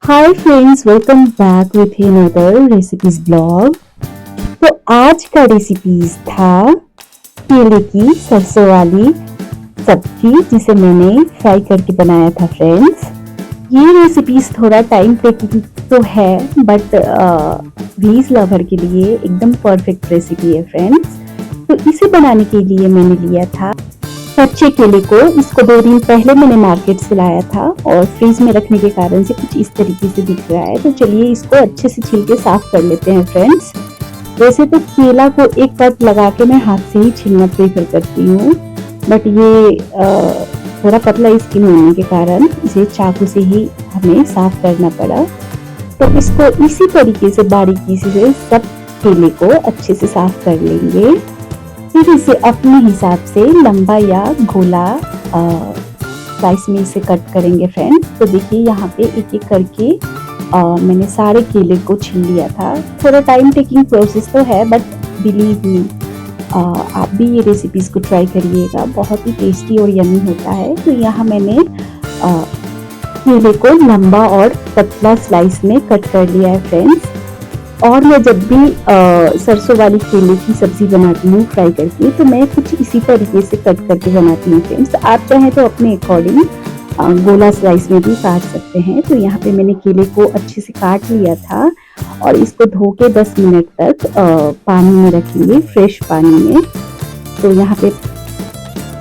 Hi friends, welcome back with another recipes blog. तो आज का रेसिपीज था केले की सरसों वाली सब्जी, जिसे मैंने फ्राई करके बनाया था फ्रेंड्स। ये रेसिपीज थोड़ा टाइम टेकिंग तो है, बट व्हीज लवर के लिए एकदम परफेक्ट रेसिपी है फ्रेंड्स। तो इसे बनाने के लिए मैंने लिया था कच्चे केले को। इसको 2 दिन पहले मैंने मार्केट से लाया था और फ्रीज में रखने के कारण से कुछ इस तरीके से दिख रहा है। तो चलिए इसको अच्छे से छील के साफ कर लेते हैं फ्रेंड्स। वैसे तो केला को एक कट लगा के मैं हाथ से ही छीलना प्रेफर करती हूँ, बट ये थोड़ा पतला स्किन होने के कारण इसे चाकू से ही हमें साफ करना पड़ा। तो इसको इसी तरीके से बारीकी से सब केले को अच्छे से साफ कर लेंगे। फिर इसे अपने हिसाब से लंबा या गोला स्लाइस में इसे कट करेंगे फ्रेंड्स। तो देखिए यहाँ पे एक एक करके मैंने सारे केले को छील लिया था। थोड़ा टाइम टेकिंग प्रोसेस तो है, बट बिलीव मी आप भी ये रेसिपीज को ट्राई करिएगा, बहुत ही टेस्टी और यम्मी होता है। तो यहाँ मैंने केले को लंबा और पतला स्लाइस में कट कर लिया है फ्रेंड्स। और मैं जब भी सरसों वाली केले की सब्जी बनाती हूँ फ्राई करके, तो मैं कुछ इसी तरीके से कट करके बनाती हूँ फ्रेंड्स। आप चाहें तो अपने अकॉर्डिंग गोला स्लाइस में भी काट सकते हैं। तो यहाँ पे मैंने केले को अच्छे से काट लिया था और इसको धो के 10 मिनट तक पानी में रखेंगे, फ्रेश पानी में। तो यहाँ पे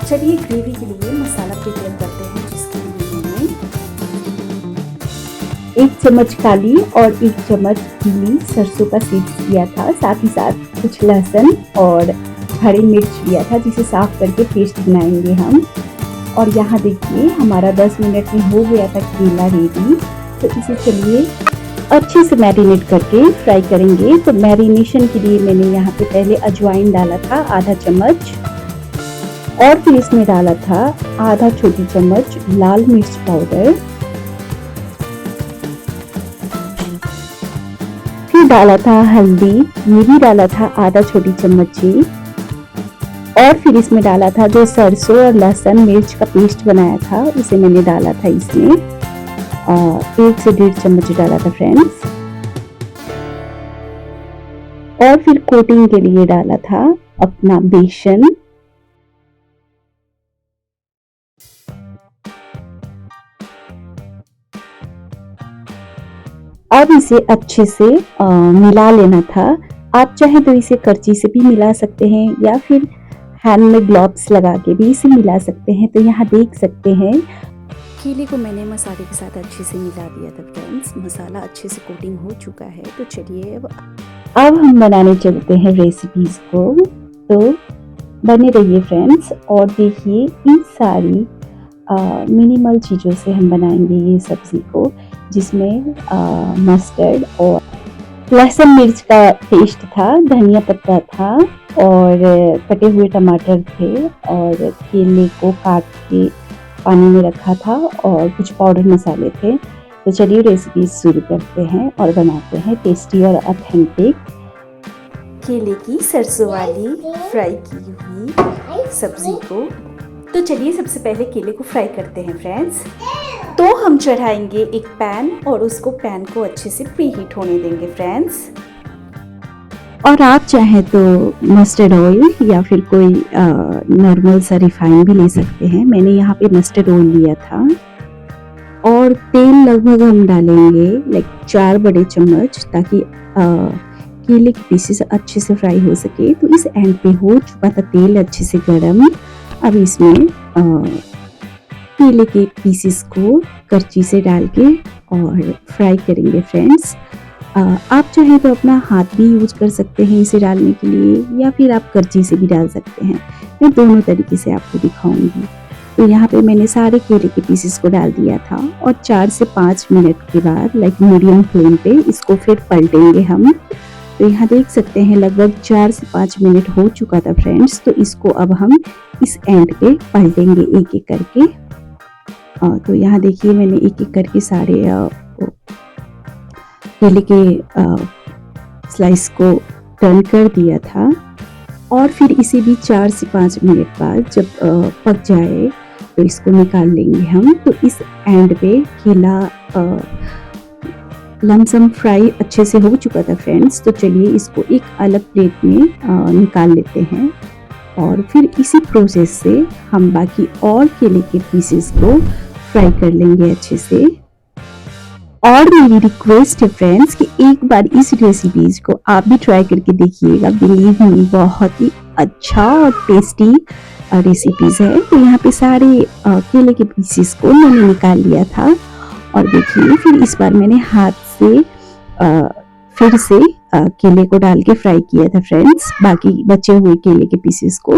चलिए ग्रेवी के लिए मसाला प्रिपेयर करते हैं, जिसके लिए मैंने 1 चम्मच काली और 1 चम्मच गीली सरसों का सीड्स लिया था। साथ ही साथ कुछ लहसुन और हरी मिर्च लिया था, जिसे साफ करके पेस्ट बनाएंगे हम। और यहाँ देखिए हमारा 10 मिनट में हो गया था केला रेडी। तो इसे चलिए अच्छे से मैरिनेट करके फ्राई करेंगे। तो मैरिनेशन के लिए मैंने यहाँ पे पहले अजवाइन डाला था आधा चम्मच, और फिर इसमें डाला था आधा छोटी चम्मच लाल मिर्च पाउडर, फिर डाला था हल्दी, ये भी डाला था आधा छोटी चम्मच ही, और फिर इसमें डाला था जो सरसों और लहसुन मिर्च का पेस्ट बनाया था, उसे मैंने डाला था इसमें 1 से 1.5 चम्मच डाला था फ्रेंड्स। और फिर कोटिंग के लिए डाला था अपना बेसन। अब इसे अच्छे से मिला लेना था। आप चाहें तो इसे करची से भी मिला सकते हैं, या फिर हैंड में ग्लव्स लगा के भी इसे मिला सकते हैं। तो यहाँ देख सकते हैं केले को मैंने मसाले के साथ अच्छे से मिला दिया था फ्रेंड्स। मसाला अच्छे से कोटिंग हो चुका है। तो चलिए अब हम बनाने चलते हैं रेसिपीज को। तो बने रहिए फ्रेंड्स और देखिए इन सारी मिनिमल चीज़ों से हम बनाएंगे ये सब्जी को, जिसमें मस्टर्ड और लहसुन मिर्च का पेस्ट था, धनिया पत्ता था, और कटे हुए टमाटर थे, और केले को काट के पानी में रखा था, और कुछ पाउडर मसाले थे। तो चलिए रेसिपी शुरू करते हैं और बनाते हैं टेस्टी और ऑथेंटिक केले की सरसों वाली फ्राई की हुई सब्जी को। तो चलिए सबसे पहले केले को फ्राई करते हैं फ्रेंड्स। तो हम चढ़ाएंगे एक पैन और उसको पैन को अच्छे से प्रीहीट होने देंगे फ्रेंड्स। और आप चाहें तो मस्टर्ड ऑयल या फिर कोई नॉर्मल सा रिफाइन भी ले सकते हैं। मैंने यहाँ पे मस्टर्ड ऑयल लिया था। और तेल लगभग हम डालेंगे 4 बड़े चम्मच, ताकि केले के पीसेस अच्छे से फ्राई हो सके। तो इस एंड पे हो चुका था तेल अच्छे से गर्म। अब इसमें केले के पीसेस को करची से डाल के और फ्राई करेंगे फ्रेंड्स। आप चाहें तो अपना हाथ भी यूज कर सकते हैं इसे डालने के लिए, या फिर आप करची से भी डाल सकते हैं। मैं दोनों तरीके से आपको दिखाऊंगी। तो यहाँ पे मैंने सारे केले के पीसेस को डाल दिया था, और 4 से 5 मिनट के बाद मीडियम फ्लेम पे इसको फिर पलटेंगे हम। तो यहाँ देख सकते हैं लगभग 4 से 5 मिनट हो चुका था फ्रेंड्स। तो इसको अब हम इस एंड पे पलटेंगे एक एक करके। तो यहाँ देखिए मैंने एक एक करके सारे केले के स्लाइस को टर्न कर दिया था। और फिर इसे भी 4 से 5 मिनट बाद जब पक जाए तो इसको निकाल लेंगे हम। तो इस एंड पे केला लमसम फ्राई अच्छे से हो चुका था फ्रेंड्स। तो चलिए इसको एक अलग प्लेट में निकाल लेते हैं और फिर इसी प्रोसेस से हम बाकी और केले के पीसेस को फ्राई कर लेंगे अच्छे से। और मेरी रिक्वेस्ट है फ्रेंड्स कि एक बार इस रेसिपीज को आप भी ट्राई करके देखिएगा। बिलीव मी, बहुत ही अच्छा और टेस्टी रेसिपीज है। तो यहाँ पे सारे केले के पीसेस को मैंने निकाल लिया था और देखिए फिर इस बार मैंने हाथ से फिर से केले को डाल के फ्राई किया था फ्रेंड्स, बाकी बचे हुए केले के पीसेस को।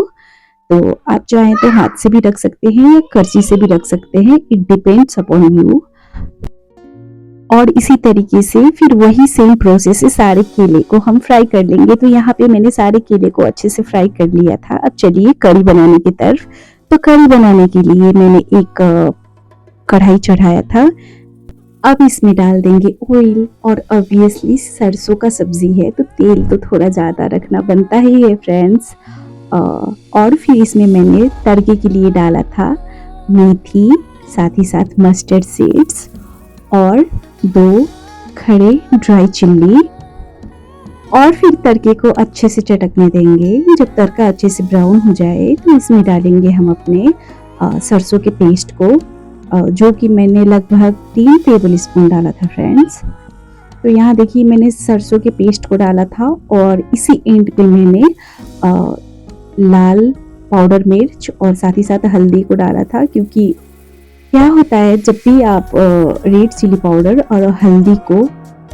तो आप चाहें तो हाथ से भी रख सकते हैं या करछी से भी रख सकते हैं, इट डिपेंड्स अपॉन यू। और इसी तरीके से फिर वही सेम प्रोसेस से सारे केले को हम फ्राई कर लेंगे। तो यहाँ पे मैंने सारे केले को अच्छे से फ्राई कर लिया था। अब चलिए कढ़ी बनाने की तरफ। तो कढ़ी बनाने के लिए मैंने एक कढ़ाई चढ़ाया था। अब इसमें डाल देंगे ऑयल और ऑब्वियसली सरसों का सब्जी है तो तेल तो थोड़ा ज़्यादा रखना बनता ही है फ्रेंड्स। और फिर इसमें मैंने तड़के के लिए डाला था मेथी, साथ ही साथ मस्टर्ड सीड्स और 2 खड़े ड्राई चिल्ली। और फिर तड़के को अच्छे से चटकने देंगे। जब तड़का अच्छे से ब्राउन हो जाए तो इसमें डालेंगे हम अपने सरसों के पेस्ट को, जो कि मैंने लगभग 3 टेबल स्पून डाला था फ्रेंड्स। तो यहाँ देखिए मैंने सरसों के पेस्ट को डाला था और इसी एंड पे मैंने लाल पाउडर मिर्च और साथ ही साथ हल्दी को डाला था। क्योंकि क्या होता है जब भी आप रेड चिली पाउडर और हल्दी को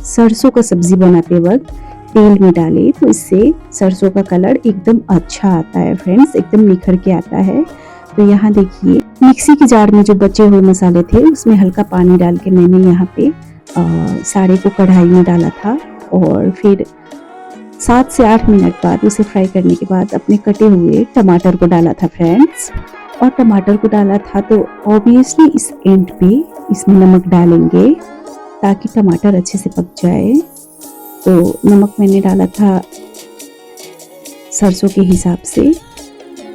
सरसों का सब्जी बनाते वक्त तेल में डालें तो इससे सरसों का कलर एकदम अच्छा आता है फ्रेंड्स, एकदम निखर के आता है। तो यहाँ देखिए मिक्सी के जार में जो बचे हुए मसाले थे उसमें हल्का पानी डाल के मैंने यहाँ पे सारे को कढ़ाई में डाला था और फिर 7 से 8 मिनट बाद उसे फ्राई करने के बाद अपने कटे हुए टमाटर को डाला था फ्रेंड्स। और टमाटर को डाला था तो ऑब्वियसली इस एंड पे इसमें नमक डालेंगे ताकि टमाटर अच्छे से पक जाए। तो नमक मैंने डाला था सरसों के हिसाब से,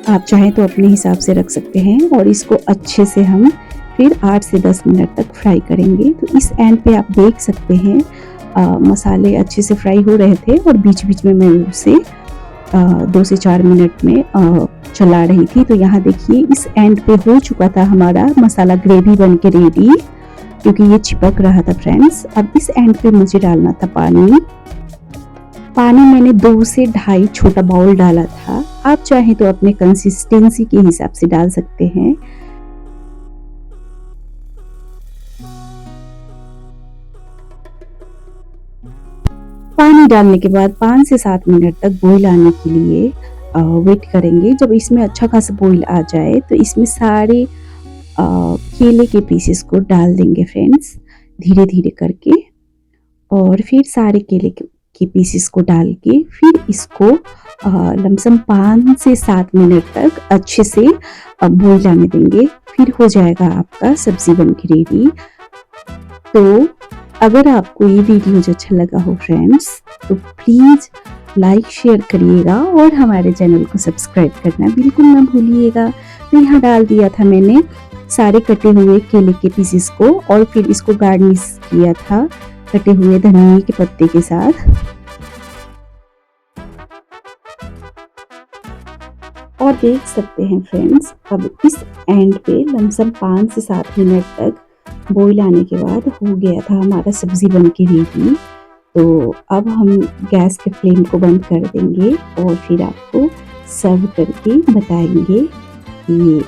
आप चाहें तो अपने हिसाब से रख सकते हैं। और इसको अच्छे से हम फिर 8 से 10 मिनट तक फ्राई करेंगे। तो इस एंड पे आप देख सकते हैं मसाले अच्छे से फ्राई हो रहे थे और बीच बीच में मैं उसे 2 से 4 मिनट में चला रही थी। तो यहाँ देखिए इस एंड पे हो चुका था हमारा मसाला ग्रेवी बन के रेडी, क्योंकि ये चिपक रहा था फ्रेंड्स। अब इस एंड पे मुझे डालना था पानी। पानी मैंने 2 से 2.5 छोटा बाउल डाला था, आप चाहें तो अपने कंसिस्टेंसी के हिसाब से डाल सकते हैं। पानी डालने के बाद 5 से 7 मिनट तक बॉईल आने के लिए वेट करेंगे। जब इसमें अच्छा खासा बॉईल आ जाए तो इसमें सारे केले के पीसेस को डाल देंगे फ्रेंड्स, धीरे धीरे करके। और फिर सारे केले के पीसेस को डाल के फिर इसको लमसम 5 से 7 मिनट तक अच्छे से बॉईल आने देंगे। फिर हो जाएगा आपका सब्जी बन के रेडी। तो अगर आपको ये वीडियो अच्छा लगा हो फ्रेंड्स तो प्लीज़ लाइक शेयर करिएगा और हमारे चैनल को सब्सक्राइब करना बिल्कुल ना भूलिएगा। तो यहाँ डाल दिया था मैंने सारे कटे हुए केले के पीसेस को और फिर इसको गार्निश किया था कटे हुए धनिया के पत्ते के साथ। और देख सकते हैं फ्रेंड्स अब इस एंड पे लमसम 5 से 7 मिनट तक बॉईल आने के बाद हो गया था हमारा सब्जी बन के रेडी। तो अब हम गैस के फ्लेम को बंद कर देंगे और फिर आपको सर्व करके बताएंगे कि ये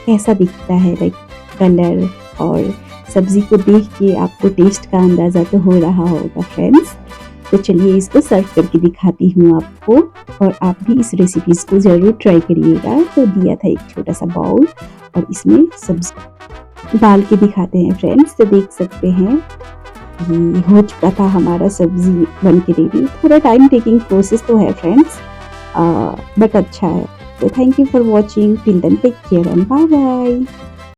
कैसा दिखता है। लाइक कलर और सब्जी को देख के आपको टेस्ट का अंदाज़ा तो हो रहा होगा फ्रेंड्स। तो चलिए इसको सर्व करके दिखाती हूँ आपको और आप भी इस रेसिपीज़ को ज़रूर ट्राई करिएगा। तो दिया था एक छोटा सा बाउल और इसमें सब्जी डाल के दिखाते हैं फ्रेंड्स। तो देख सकते हैं ये हो चुका था हमारा सब्जी बन के रेडी। थोड़ा टाइम टेकिंग प्रोसेस तो है फ्रेंड्स, बट अच्छा है। तो thank you for watching, till then take care and bye bye.